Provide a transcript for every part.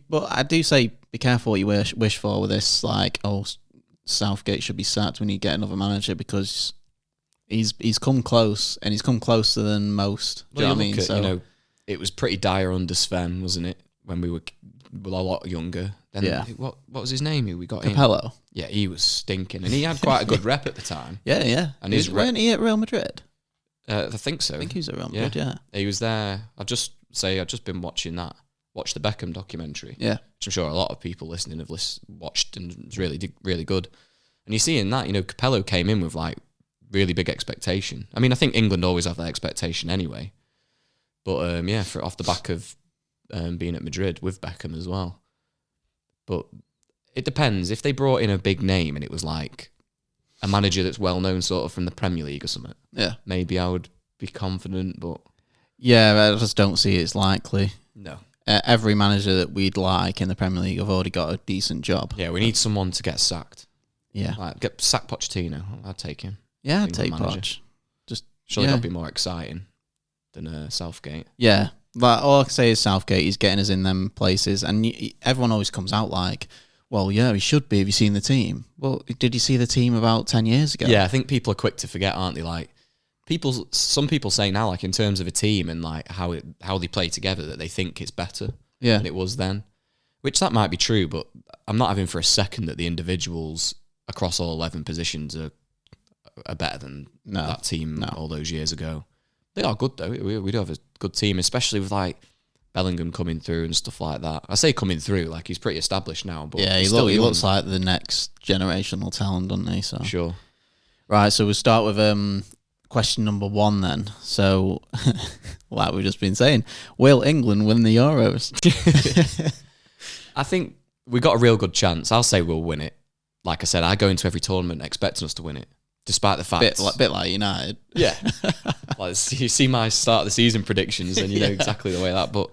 But I do say be careful what you wish for with this. Like, Southgate should be sacked when you get another manager because he's come close and he's come closer than most. Do you know what I mean? So it was pretty dire under Sven, wasn't it? When we were a lot younger. Then what was his name? Who we got Capello. Yeah, he was stinking, and he had quite a good rep at the time. Yeah. And weren't he at Real Madrid? I think so. I think he was at Real Madrid. Yeah. He was there. I've just been watching that. Watched the Beckham documentary. Yeah, which I'm sure a lot of people listening have watched, and it was really good. And you see in that, Capello came in with like really big expectation. I mean, I think England always have that expectation anyway. But off the back of being at Madrid with Beckham as well. But it depends. If they brought in a big name and it was like a manager that's well known sort of from the Premier League or something, maybe I would be confident. But yeah, I just don't see it's likely. No. Every manager that we'd like in the Premier League have already got a decent job. Yeah, we need someone to get sacked. Yeah. Like, sack Pochettino. I'd take him. Yeah, I'd take Poch. Surely that'd be more exciting than Southgate. Yeah. But all I can say is Southgate, he's getting us in them places. And everyone always comes out like, well, yeah, he should be. Have you seen the team? Well, did you see the team about 10 years ago? Yeah, I think people are quick to forget, aren't they? Like, some people say now, like in terms of a team and like how they play together, that they think it's better than it was then. Which that might be true, but I'm not having for a second that the individuals across all 11 positions are better than that team all those years ago. They are good though. We do have a good team, especially with like Bellingham coming through and stuff like that. I say coming through, like he's pretty established now, but yeah, he looks like the next generational talent, doesn't he? So sure. Right, so we'll start with question number 1 then. So, like we've just been saying, will England win the Euros? I think we got a real good chance. I'll say we'll win it. Like I said, I go into every tournament expecting us to win it, despite the fact... Bit like United. Yeah. Like, you see my start of the season predictions and you know exactly the way that... But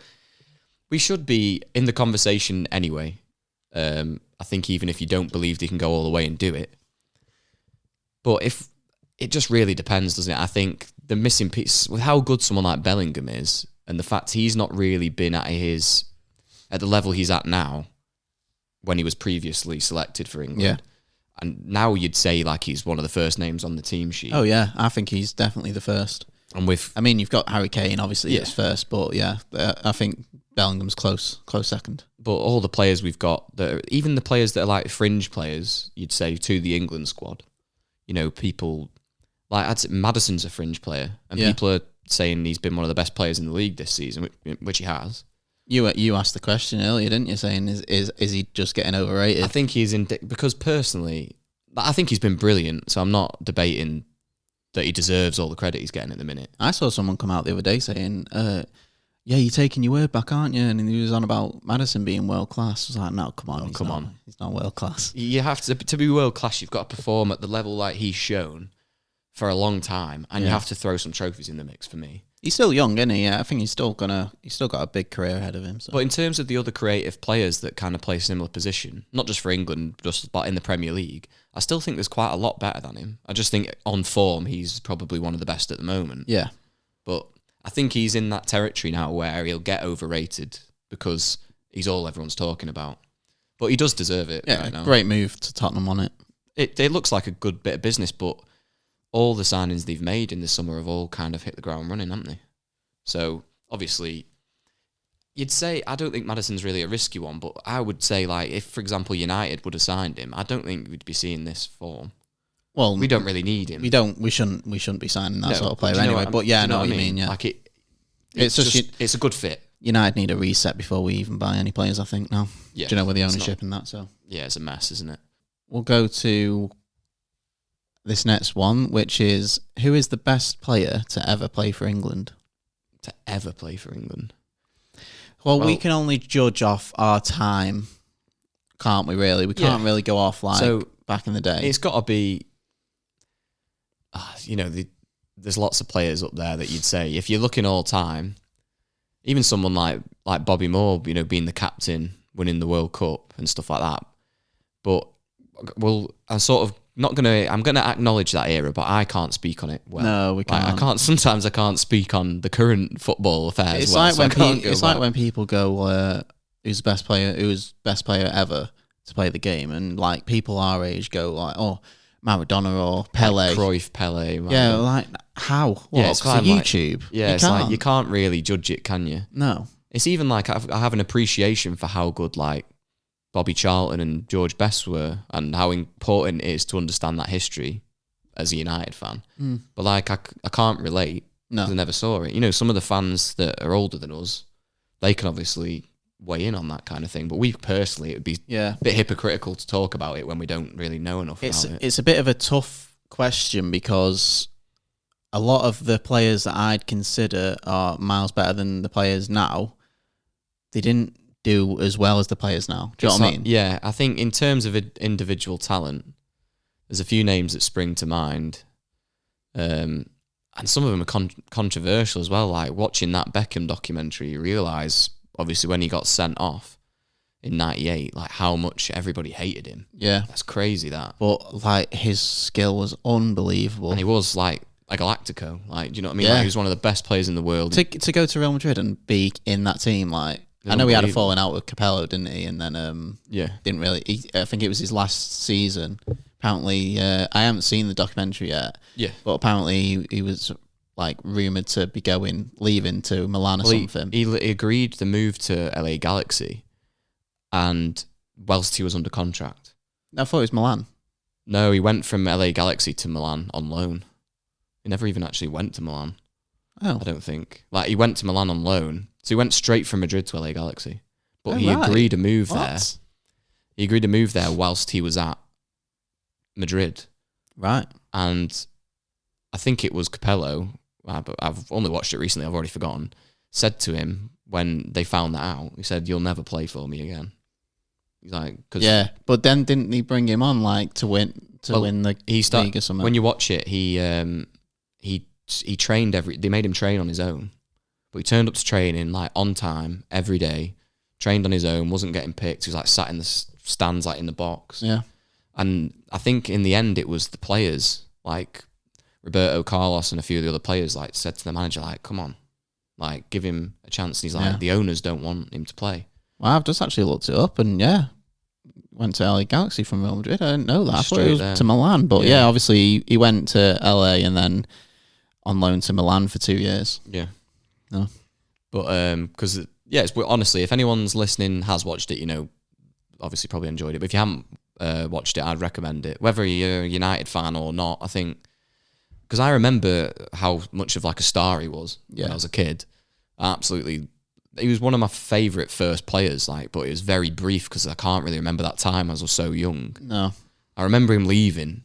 we should be in the conversation anyway. I think even if you don't believe they can go all the way and do it. But if... It just really depends, doesn't it? I think the missing piece... With how good someone like Bellingham is, and the fact he's not really been at the level he's at now, when he was previously selected for England. Yeah. And now you'd say like he's one of the first names on the team sheet. Oh yeah, I think he's definitely the first. And you've got Harry Kane, obviously, it's first, but yeah, I think Bellingham's close second. But all the players we've got, even the players that are like fringe players, you'd say to the England squad, people like I'd say Maddison's a fringe player, and people are saying he's been one of the best players in the league this season, which he has. You asked the question earlier, didn't you? Saying is he just getting overrated? I think he's because personally, I think he's been brilliant. So I'm not debating that he deserves all the credit he's getting at the minute. I saw someone come out the other day saying, "Yeah, you're taking your word back, aren't you?" And he was on about Maddison being world class. I was like, "No, come on, he's not world class." You have to be world class. You've got to perform at the level like he's shown for a long time, and you have to throw some trophies in the mix for me. He's still young, isn't he? Yeah, I think he's still got a big career ahead of him. So. But in terms of the other creative players that kind of play a similar position, not just for England, but in the Premier League, I still think there's quite a lot better than him. I just think on form, he's probably one of the best at the moment. Yeah. But I think he's in that territory now where he'll get overrated because he's all everyone's talking about. But he does deserve it right now. Great move to Tottenham on it. It looks like a good bit of business, but all the signings they've made in the summer have all kind of hit the ground running, haven't they? So, obviously, you'd say, I don't think Maddison's really a risky one, but I would say, like, if, for example, United would have signed him, I don't think we'd be seeing this form. Well, we don't really need him. We shouldn't be signing that sort of player anyway. But yeah, I know what you mean. Yeah, like it's a good fit. United need a reset before we even buy any players, I think. Now, yeah, do you know, with the ownership and that? So yeah, it's a mess, isn't it? We'll go to this next one, which is, who is the best player to ever play for England? To ever play for England? Well, we can only judge off our time, can't we, really? We can't really go off back in the day. It's got to be, there's lots of players up there that you'd say, if you're looking all time, even someone like Bobby Moore, being the captain, winning the World Cup and stuff like that. But, I'm going to acknowledge that era, but I can't speak on it well. No, we can't. Sometimes I can't speak on the current football affairs. It's like when people go, who's the best player, who was best player ever to play the game, and like people our age go like, oh, Maradona or Pele, like Cruyff, Pele. Yeah, like how? What? Yeah, it's kind of YouTube. Yeah, it's like you can't really judge it, can you? No. It's even like I have an appreciation for how good like Bobby Charlton and George Best were, and how important it is to understand that history as a United fan. But like I can't relate because I never saw it. You know, some of the fans that are older than us, they can obviously weigh in on that kind of thing. But we personally, it would be a bit hypocritical to talk about it when we don't really know enough about it. It's a bit of a tough question because a lot of the players that I'd consider are miles better than the players now. They didn't do as well as the players now. Do you know what I mean? Yeah, I think in terms of individual talent, there's a few names that spring to mind. And some of them are controversial as well. Like watching that Beckham documentary, you realise, obviously, when he got sent off in '98, like how much everybody hated him. Yeah. That's crazy, that. But like his skill was unbelievable. And he was like a Galactico. Like, do you know what I mean? Yeah. Like, he was one of the best players in the world. To go to Real Madrid and be in that team, like, I know he had a falling out with Capello, didn't he? And then didn't really. I think it was his last season. Apparently, I haven't seen the documentary yet. Yeah, but apparently he was like rumored to be leaving to Milan or something. He agreed to move to LA Galaxy, and whilst he was under contract. I thought it was Milan. No, he went from LA Galaxy to Milan on loan. He never even actually went to Milan. Oh, I don't think. Like, he went to Milan on loan. So he went straight from Madrid to LA Galaxy. But he agreed to move there. He agreed to move there whilst he was at Madrid. Right. And I think it was Capello, but I've only watched it recently, I've already forgotten, said to him when they found that out, he said, "You'll never play for me again." He's like, yeah, but then didn't he bring him on like to win the league or something? When you watch it, he trained they made him train on his own. But he turned up to training like on time every day, trained on his own, wasn't getting picked. He was like sat in the stands, like in the box. Yeah. And I think in the end it was the players, like Roberto Carlos and a few of the other players, like said to the manager, like, "Come on, like give him a chance." And he's like, "The owners don't want him to play." Well, I've just actually looked it up, and went to LA Galaxy from Real Madrid. I didn't know that. I thought it was to Milan, but obviously he went to LA and then on loan to Milan for 2 years. Yeah. No. But because it's honestly, if anyone's listening has watched it, you know, obviously probably enjoyed it. But if you haven't watched it, I'd recommend it. Whether you're a United fan or not, I think, because I remember how much of like a star he was when I was a kid. Absolutely, he was one of my favourite first players. Like, but it was very brief because I can't really remember that time. I was so young. No, I remember him leaving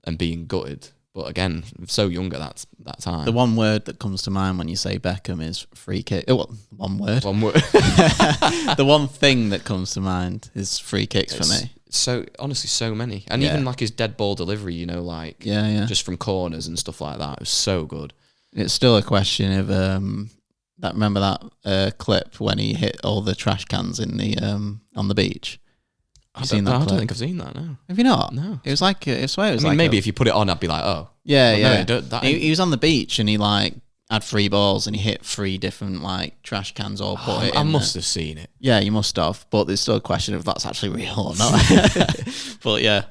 and being gutted. But again, so young at that time. The one word that comes to mind when you say Beckham is free kick. Oh, one word. One word. The one thing that comes to mind is free kicks for me. So honestly, so many, and even like his dead ball delivery, you know, like just from corners and stuff like that. It was so good. It's still a question of that. Remember that clip when he hit all the trash cans in the on the beach. I don't think I've seen that. No, have you not? No. It was like I swear it was. I mean, like maybe if you put it on, I'd be like, oh, yeah. No, he was on the beach and he like had 3 balls and he hit 3 different like trash cans all put it in. I must have seen it. Yeah, you must have. But there's still a question if that's actually real or not. But yeah.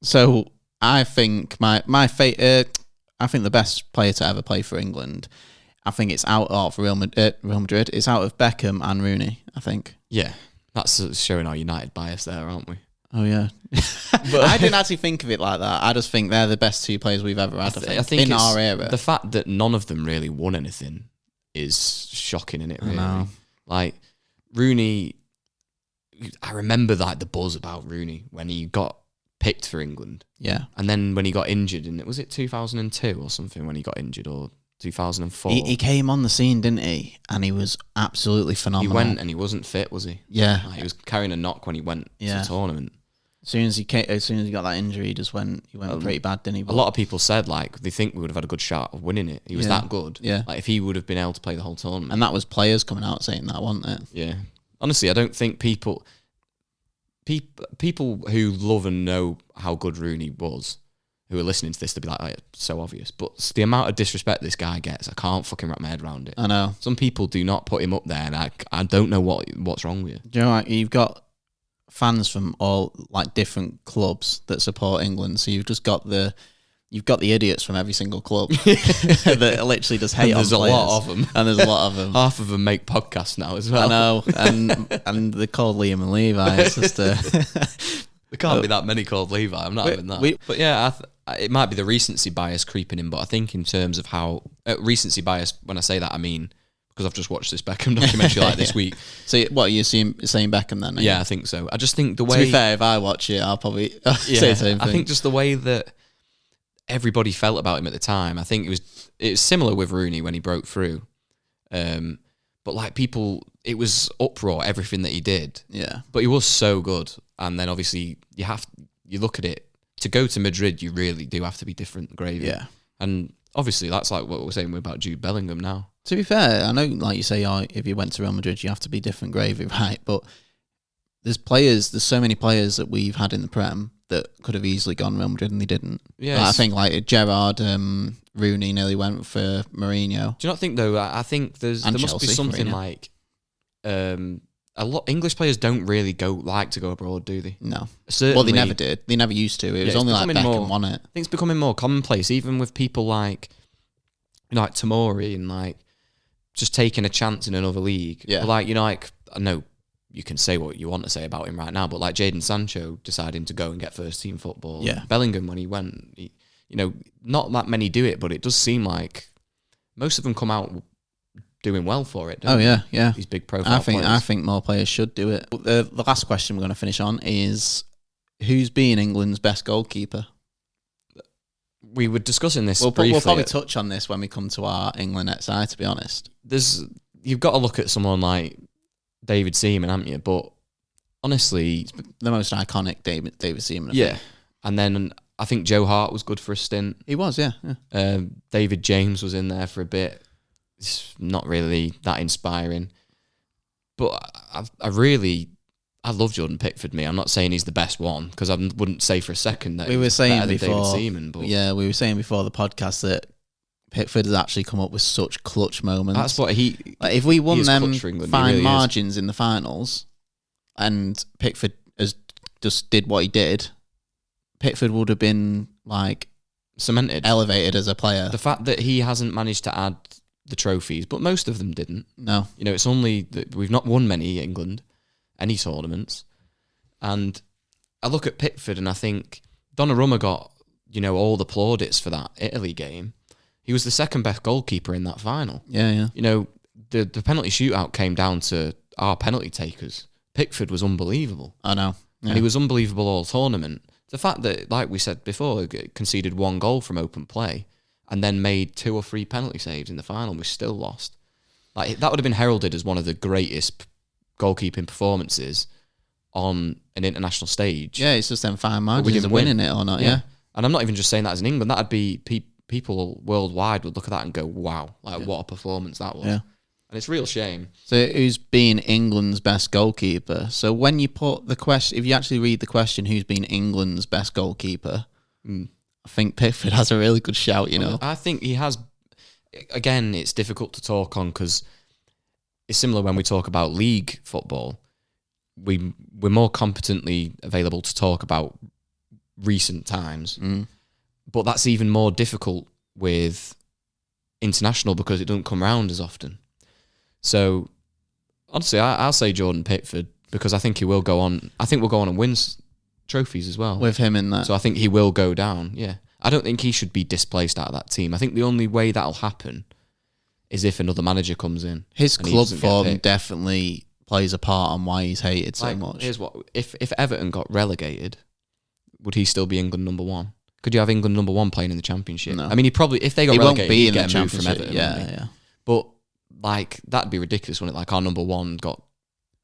So I think I think the best player to ever play for England, I think it's out of Real Madrid. It's out of Beckham and Rooney, I think. Yeah. That's showing our United bias there, aren't we? Oh, yeah. But I didn't actually think of it like that. I just think they're the best 2 players we've ever had, I think in our era. The fact that none of them really won anything is shocking, isn't it, really? I know. Like, Rooney, I remember like the buzz about Rooney when he got picked for England. Yeah. And then when he got injured, was it 2002 or something when he got injured, or 2004? He came on the scene, didn't he? And he was absolutely phenomenal. He went and he wasn't fit, was he? Yeah. Like, he was carrying a knock when he went to the tournament. As soon as he got that injury, he went pretty bad, didn't he? But a lot of people said like they think we would have had a good shot of winning it. He was that good. Yeah. Like if he would have been able to play the whole tournament. And that was players coming out saying that, wasn't it? Yeah. Honestly, I don't think people who love and know how good Rooney was who are listening to this, they'll be like, oh, it's so obvious. But the amount of disrespect this guy gets, I can't fucking wrap my head around it. I know. Some people do not put him up there, and I don't know what's wrong with you. Do you know what? You've got fans from all like different clubs that support England, so you've got the idiots from every single club that literally just hate on players. There's a lot of them. And there's a lot of them. Half of them make podcasts now as well. I know. And they're called Liam and Levi. It's just there can't be that many called Levi. I'm not having that. But yeah, it might be the recency bias creeping in, but I think in terms of how... recency bias, when I say that, I mean... Because I've just watched this Beckham documentary this week. So what, are you saying Beckham then? Yeah, I think so. I just think the way... To be fair, if I watch it, I'll probably say the same thing. I think just the way that everybody felt about him at the time, I think it was similar with Rooney when he broke through. But like people, it was uproar, everything that he did. Yeah. But he was so good. And then obviously you look at it, to go to Madrid, you really do have to be different gravy. Yeah. And obviously that's like what we're saying about Jude Bellingham now. To be fair, I know, like you say, if you went to Real Madrid, you have to be different gravy, right? But there's so many players that we've had in the Prem that could have easily gone Real Madrid and they didn't. Yeah, I think like Gerrard, Rooney nearly went for Mourinho. Do you not think though? I think there must be something like a lot English players don't really like to go abroad, do they? No. Certainly, well, they never did. They never used to. It was only like Beckham won it. I think it's becoming more commonplace, even with people like Tomori and like just taking a chance in another league. Yeah. But like I know you can say what you want to say about him right now, but like Jadon Sancho deciding to go and get first team football. Yeah. Bellingham when he went, not that many do it, but it does seem like most of them come out doing well for it. Don't they? Yeah. These big profile players. I think more players should do it. The last question we're going to finish on is who's been England's best goalkeeper? We were discussing this briefly. We'll probably touch on this when we come to our England XI, to be honest. You've got to look at someone like David Seaman, haven't you? But honestly... The most iconic David Seaman. Yeah. And then I think Joe Hart was good for a stint. He was, yeah. David James was in there for a bit. It's not really that inspiring. But I love Jordan Pickford, me. I'm not saying he's the best one, because I wouldn't say for a second that we were saying before, David Seaman. But yeah, we were saying before the podcast that Pickford has actually come up with such clutch moments. That's what if we won them fine really margins in the finals, and Pickford just did what he did, Pickford would have been like cemented, elevated as a player. The fact that he hasn't managed to add the trophies, but most of them didn't. No, it's only that we've not won many any tournaments, and I look at Pickford and I think Donnarumma got all the plaudits for that Italy game. He was the second best goalkeeper in that final. Yeah. The penalty shootout came down to our penalty takers. Pickford was unbelievable. I know. Yeah. And he was unbelievable all tournament. The fact that, like we said before, conceded one goal from open play and then made 2 or 3 penalty saves in the final and we still lost. Like that would have been heralded as one of the greatest goalkeeping performances on an international stage. Yeah, it's just them fine margins of winning it or not, yeah. And I'm not even just saying that as in England. That'd be people worldwide would look at that and go, wow, what a performance that was. Yeah. And it's a real shame. So who's been England's best goalkeeper? So when you put the question, if you actually read the question, who's been England's best goalkeeper, I think Pickford has a really good shout, I think he has. Again, it's difficult to talk on because it's similar when we talk about league football. We're more competently available to talk about recent times. But that's even more difficult with international because it doesn't come around as often. So, honestly, I'll say Jordan Pickford because I think he will go on. I think we'll go on and win trophies as well. With him in that. So I think he will go down, yeah. I don't think he should be displaced out of that team. I think the only way that'll happen is if another manager comes in. His club form definitely plays a part on why he's hated so much. Here's what, if Everton got relegated, would he still be England number 1? Could you have England number 1 playing in the Championship? No. I mean, if they got relegated, he'd get a move from Everton. Yeah. But like that'd be ridiculous, wouldn't it? Like our number 1 got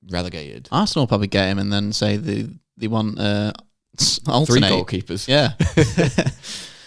relegated. Arsenal will probably get him and then say they want alternate 3 goalkeepers. Yeah.